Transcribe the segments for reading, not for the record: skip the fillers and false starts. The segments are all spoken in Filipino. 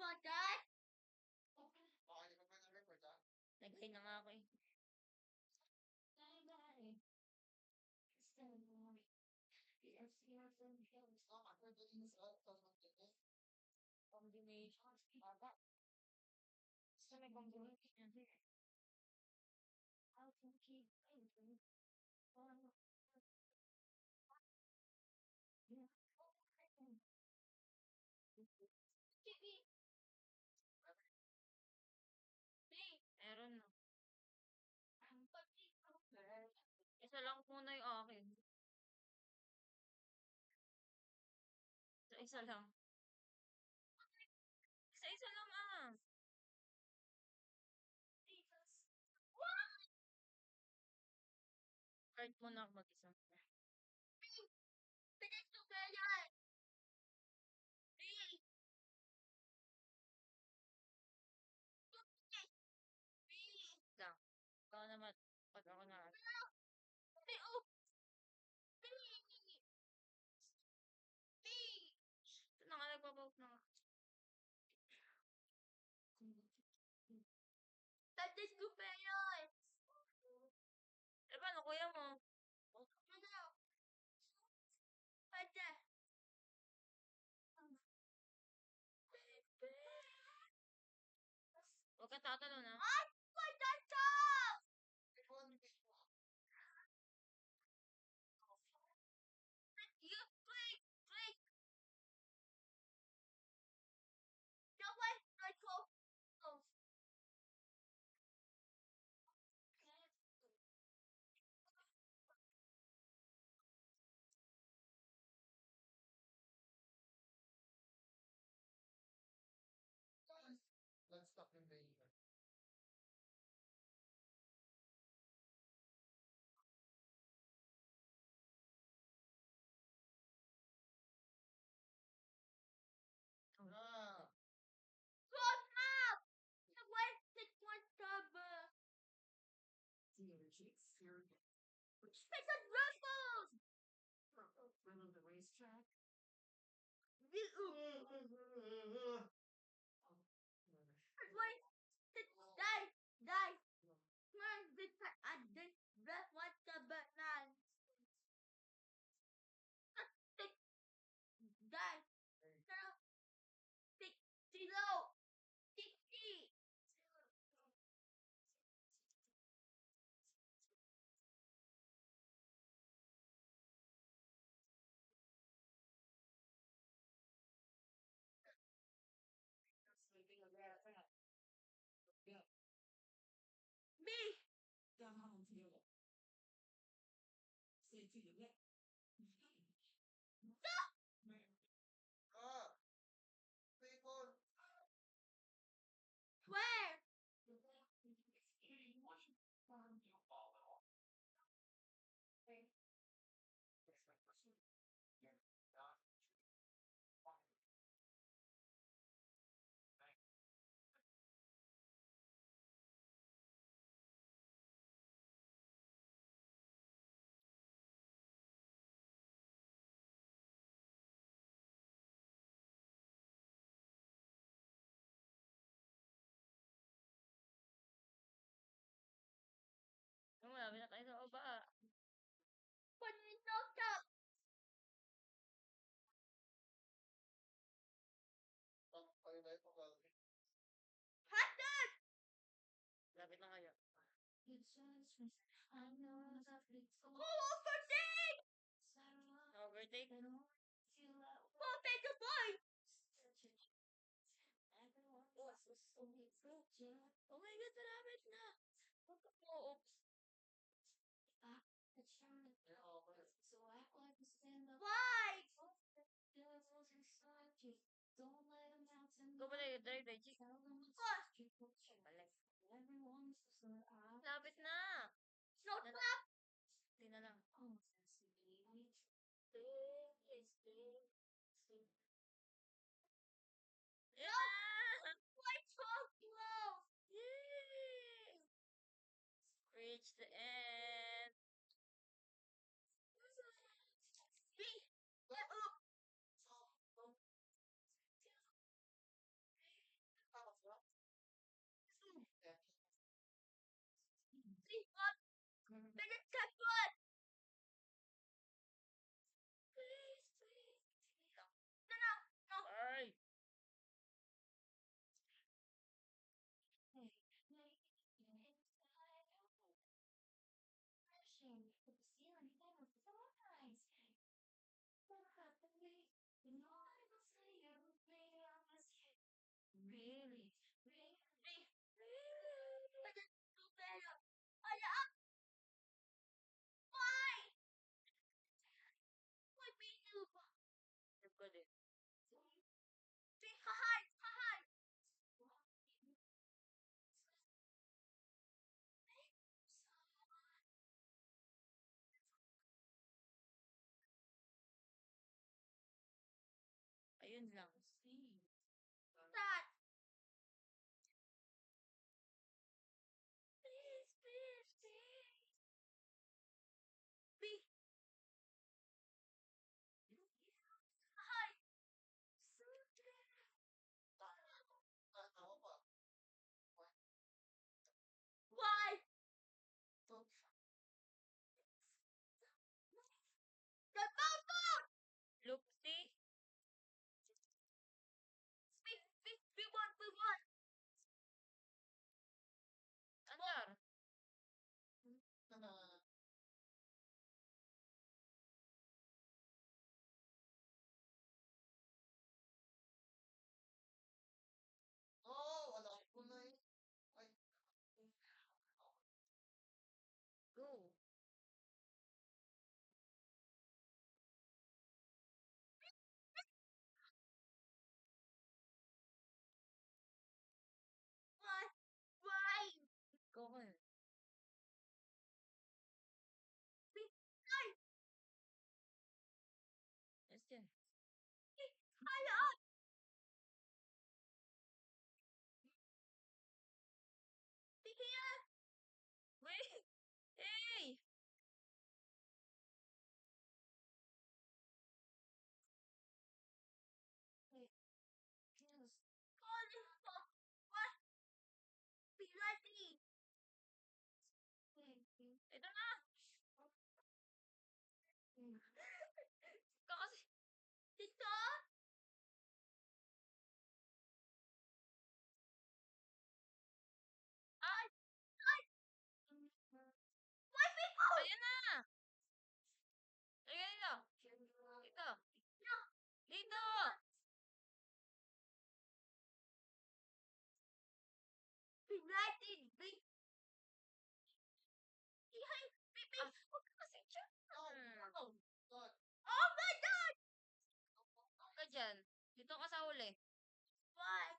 podcast? Okay, di ba na-record ah? Nag-hi na nga ako eh. Oh, ako din sa ganyan. Combination. Baba. Gusto may combination. How to keep painting. Meron na. Isa lang muna yung akin. Isa lang. Isa lang ah. Kahit mo na ako mag-isa. Pinis ko kaya! Lang. Ikaw naman. Pag ako na. Ito na nga nagpapaut na nga. Tatis ko pa yun! Eh, paano kuya mo? Ano? Pwede. Huwag ka tatanong na. Ay! Pwede! Ikaw ang big mo. You click! Click! Dapat nag-go. Let's stop yung video. Ah, Roadmap! Wasted one cover. It's a ruffles! From the racetrack. Wasted. Die! Die! Man, this I did that one cover nine. Die! Tick! Zero! Tick! Sleeping on that. Yeah. Me! Down home to you. Say to you, yeah. ah, people. Where? Marami na tayo sa baba. Paninoka! Kayo na ito kalmi. Hatid! Lapit na kayo. Overtake! Overtake. Overtake the boy! Oh my God, malapit na. Oo. Why? Ikaw pala yung drive, Reggie. Lapit na. No stop! Hindi na lang. Yeah! Why so slow? Yay! Reach the end. Bilis ka doon! Please, please. No. Ay! Really? Pero, ala! Why? Why pinyo ba? Trip ko din. Hahay! Hahay! Ayun lang. Saan? Please, please, please. Be. Hahay! Ako pa. Why? The mountain! Lupti? We won! Anyar? Oh, wala ko na eh. Ay, Go. Why? Why? Go ka. Ay! Yes, yan. Hala! Here! Wait! Hey! Calling for what? Be ready! Ito na! Ikaw kasi. Dito? Ay! Ay! Why people? Ayun na! Ayun na! Dito! No! Dito! Be ready! Be... Behind! Be... Huwag ka kasi dyan. God. Oh my God! Huwag ka dyan. Dito ka sa huli. Why?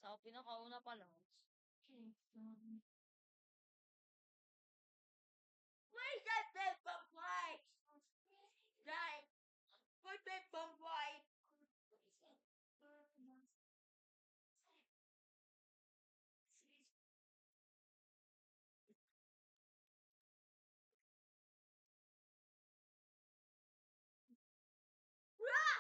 Sa ako pinakauna pa lang. Where's that paper white? Right. What paper white? Rah!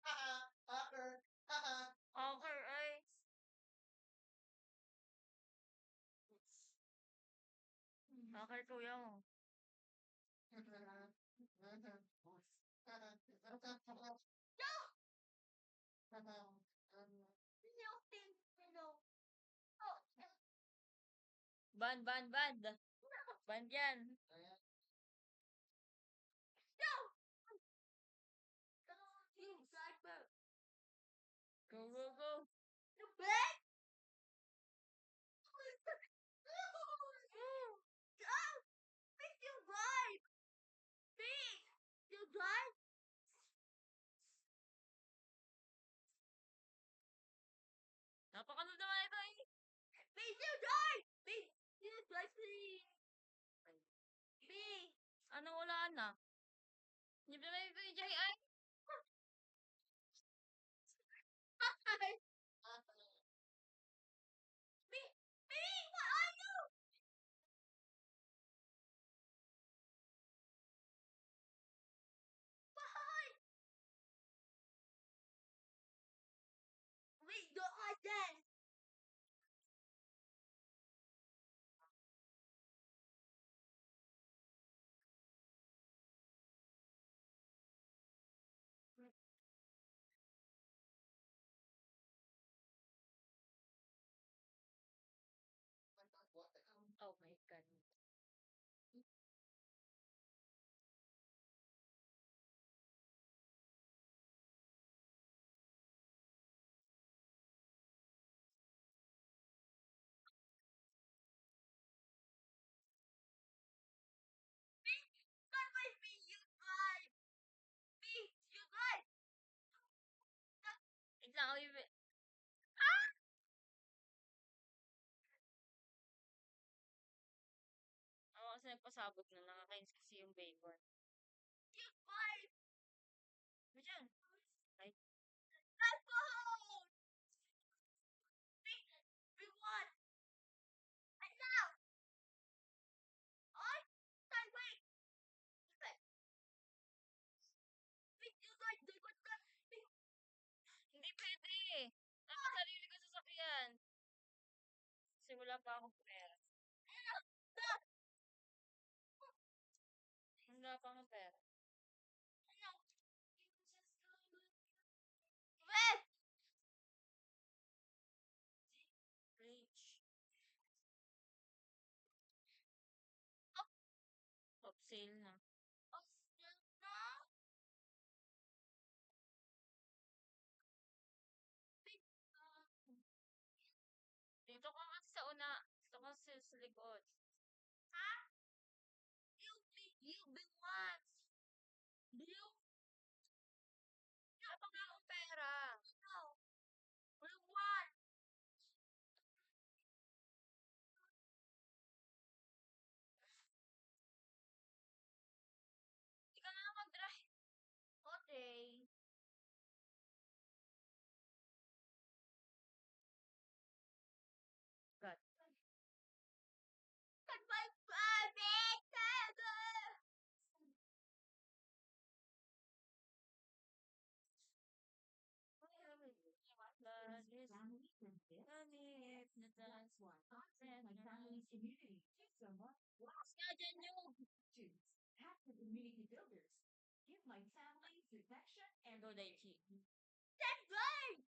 Haha, hacker, haha. Okay, ay. Okay, kuya mo. Nothing. No. Oh. Ban. Ban yan. Ayan. No. You cyber. Go. The black. Oh, make you drive. Big. You drive. Napakanood naman ito eh. Big guys, please. B. Ano wala na? Hindi ba may BJ ay? B. B. What are you? Why? Wait, don't like that. Oh my god. That might be you guys. B. You guys. Wait lang, wait. Ako kasi nagpasabog na nakakainis kasi yung bacon. You guys. Ano dyan? Ay. Let's go home. We won. And now. Ay. Time, wait. Wait. Wait, you guys. They got that. Hindi pwede. Dapat sarili ko sasakyan. Kasi wala pa akong pera. Wala pa akong pera. Wait! Reach. Top sale na. Top sale na? Dito ka kasi sa una. Dito ka sa likod. Ha? You be once. You? Wala pa nga akong pera. No. We won. Hindi ka nga mag-drive. Okay. God. Goodbye, private tiger. Family from this. That's why I send my family's immunity to someone. Nga dyan yung Choose active immunity builders. Give my family protection and go Daichi. That's right!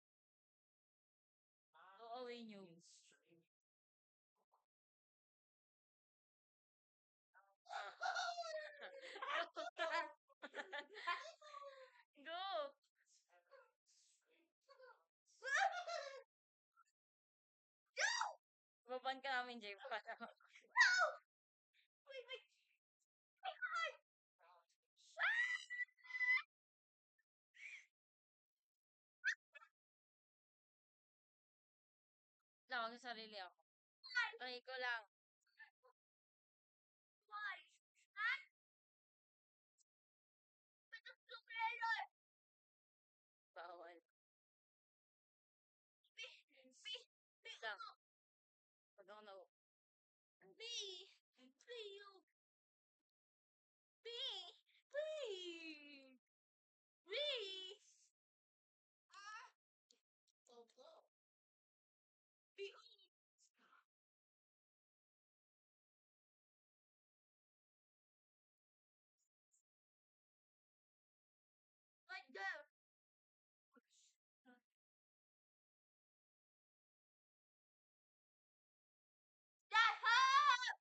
Go away news. Go! Baban ka namin, Jay. No! Wait, wait. Wait, wait. Lang ako sa sarili ako. Try ko lang. Why? Ha? Bawal. B. Lang. Pag ako na... B. Please. B. Please. Please. B. Like that. That hurt.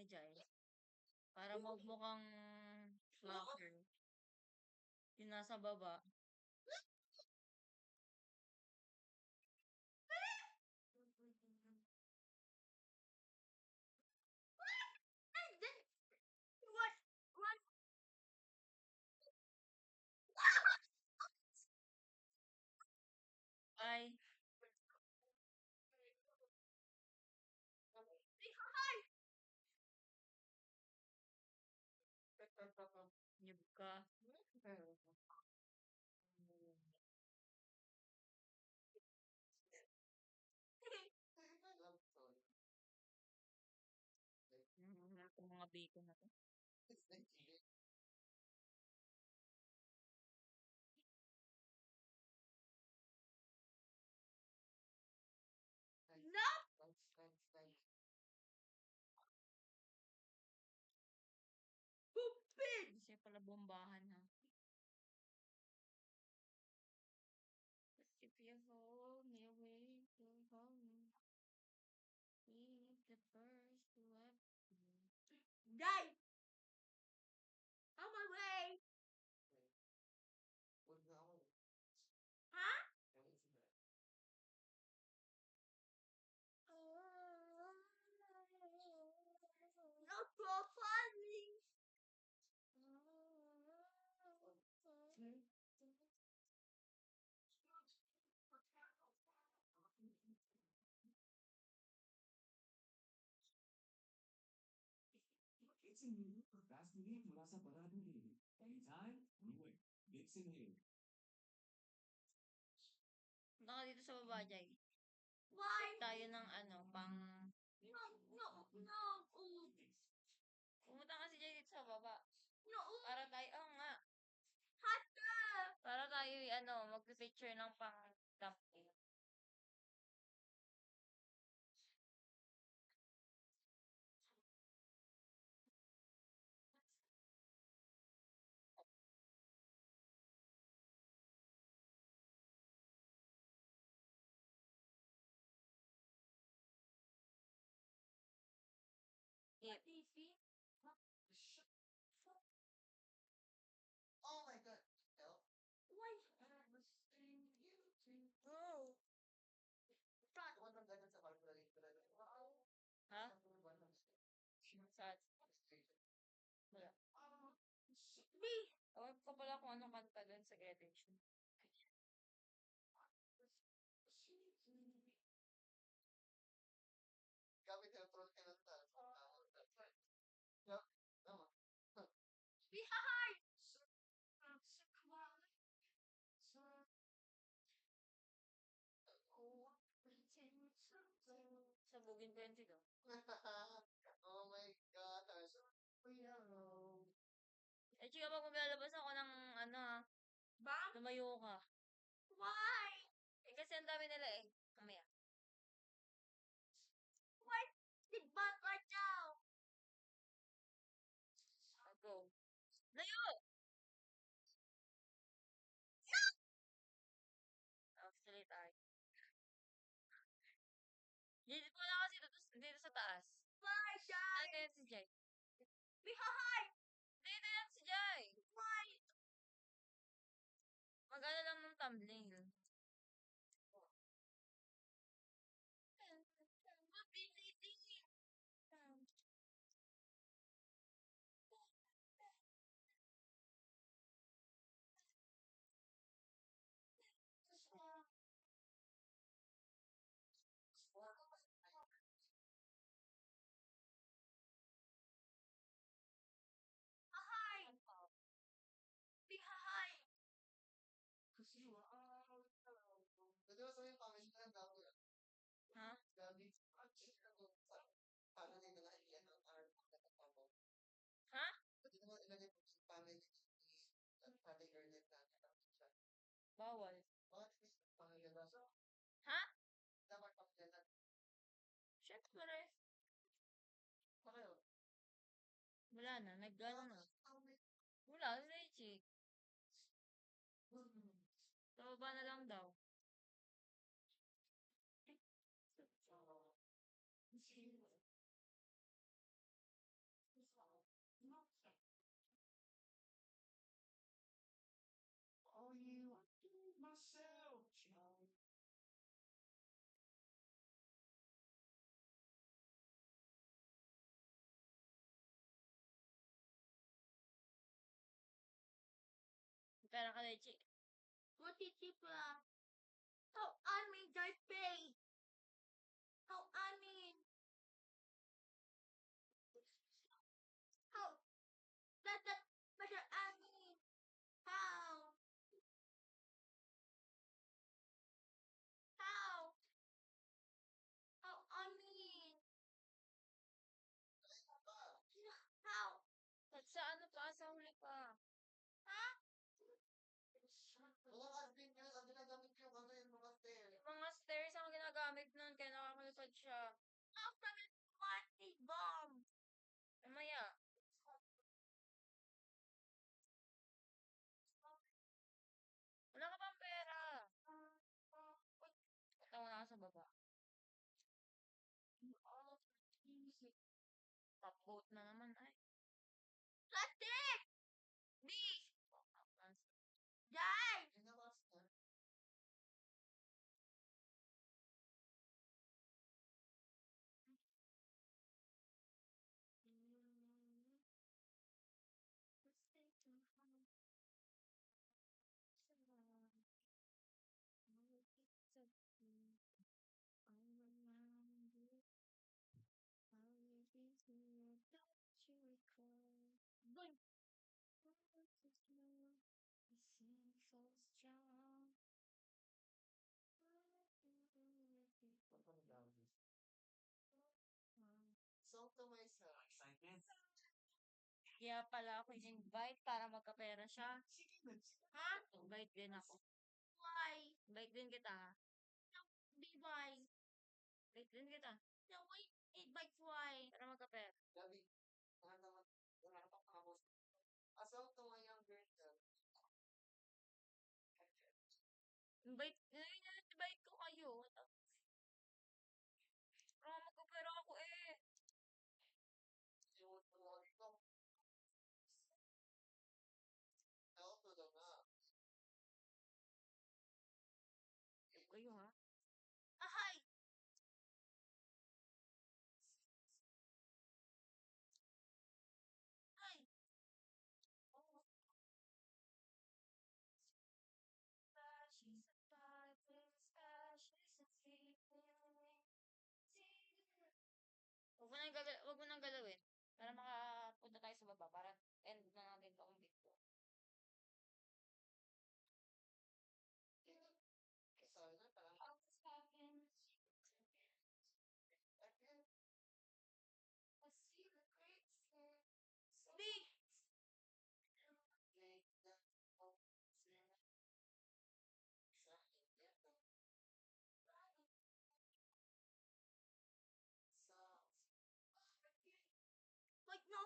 ni Jai. Para magmukhang locker. Yung nasa baba. What? Ay, nyug ka. Itong mga bacon na to. No! Stupid! Kasi pala bombahan ha. If you hold me away from home, be the first to have Die! On my way! Huh? Not so funny! Isang procrastinate mula sa paradong hili. Anytime, anywhere. It's in here. Punta ka dito sa baba, Jai. Why? Tayo ng ano, pang... No, no, no. Pumunta kasi Jai dito sa baba. No. Para tayo, nga. Hata! Para tayo, magpipicture ng pang thumbnail. If, Oh my god. Help. Why? oh. Saan? Wala nang ganun sa calculator. Ha? Saan? Wala. Me. Awag ko pala kung anong kanta dun sa graduation. Gamit yung troll ka ng taas. Tama. Behind! Sabugin ko yun sila. Oh my gosh. Eh, chika, pag maglalabas ako ng, Bam? lumayo ka. Why? Eh, kasi ang dami nila eh. Mamaya. Why did bad right now? Go. Layo! Actually, tayo. Dito po lang kasi dito sa taas. Why, Jai? Ano yan si Jai? Behind! Dito yan si Jai! Why? Mag-ano lang ng thumbnail. Behind! Behind! Pwede mo sabihin pangit na lang daw yun. Ha? Gabi. Paano nila nakikita ang araw ng katatamo? Ha? Pwede naman ilagay po sa family at family earnet natin ang picture. Bawal. Bakit is pangalan? Ha? Dapat pangalan. Siyempre. Pareho. Wala na. Nag-ano na. Wala. Legit. Sa baba na lang daw. Pera ka, Lechi. Matitipla. How I mean guys pay. How I mean. How that but I mean how how I mean how At sa ano pa? Sa huli pa. ha? Wala kasi din yun. Ang ginagamit yung ano yung mga stair. Yung mga stairs ang ginagamit nun, kaya nakakalipad siya. After it money bomb. Mamaya. Wala ka pang pera. Tawa na ka sa baba. Top vote na naman ay. Plastic. B. Guys. Yung mga stair. Boy. So to myself. Excited? Kaya pala ako in-invite para magkapera siya. Ha? Invite din ako. Why? Invite din kita ha. Be why? Invite din kita. No wait. It bike why? Para magkapera. Gabi. Mga naman. Wala na pang kamos. Assault to my younger self. Invite ko kayo. Para magkapera ako eh. Yung tulog ko. Help to the map. Kayo ha. Ahay. Ay. Wag mo nang galawin. Para makapunta tayo sa baba. Para end na natin itong video. Sorry na parang. B. Wait no.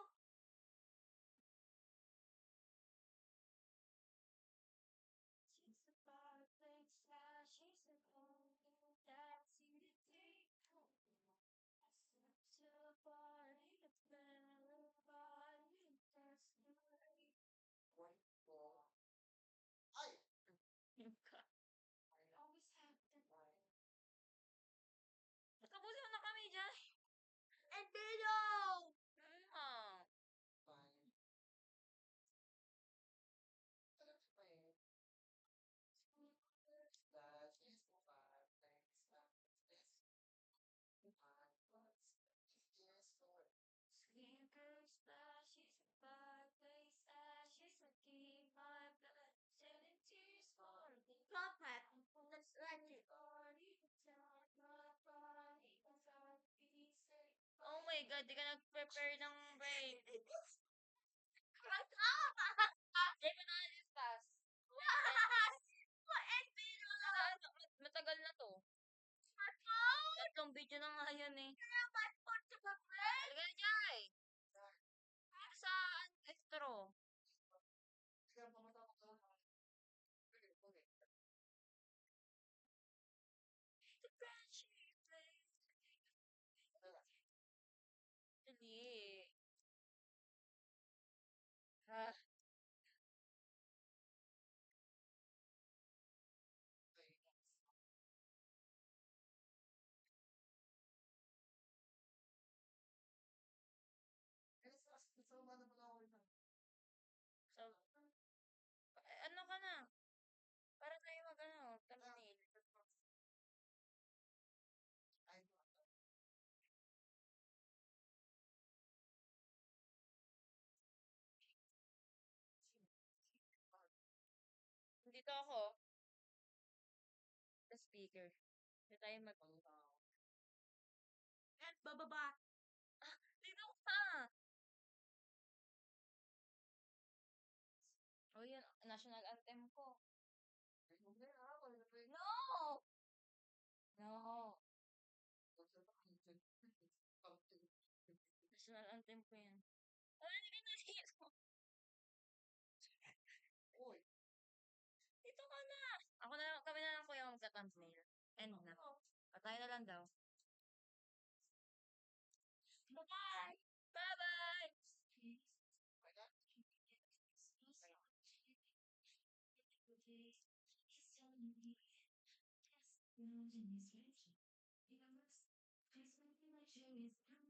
Ay! Yung ka. Natapusin mo na kami dyan. And video. Ah. Fine. Sarap pa eh. Slash is 5. Thanks. Yes. Yes, Lord. Prophet. That's right. Oh my God, di ka nag-prepare ng break. What's up? Di ba na-discuss? What and video? Matagal na to. Tatlong video na nga yan eh. Halika na dyan. Sa intro. Kaya pumunta ko sa okay, okay. Dali. Dito ako. Sa speaker. Dito tayo mag... Yan, bababa. Dito ka! Oh, yun. National anthem ko. No! No. National anthem ko yan. Ano, hindi ka na dito. Uy, Dito ka na. Ako na lang, kami na lang kuya magta-thumbnail. End na. Patay na lang daw. Bye-bye! Bye-bye! why not?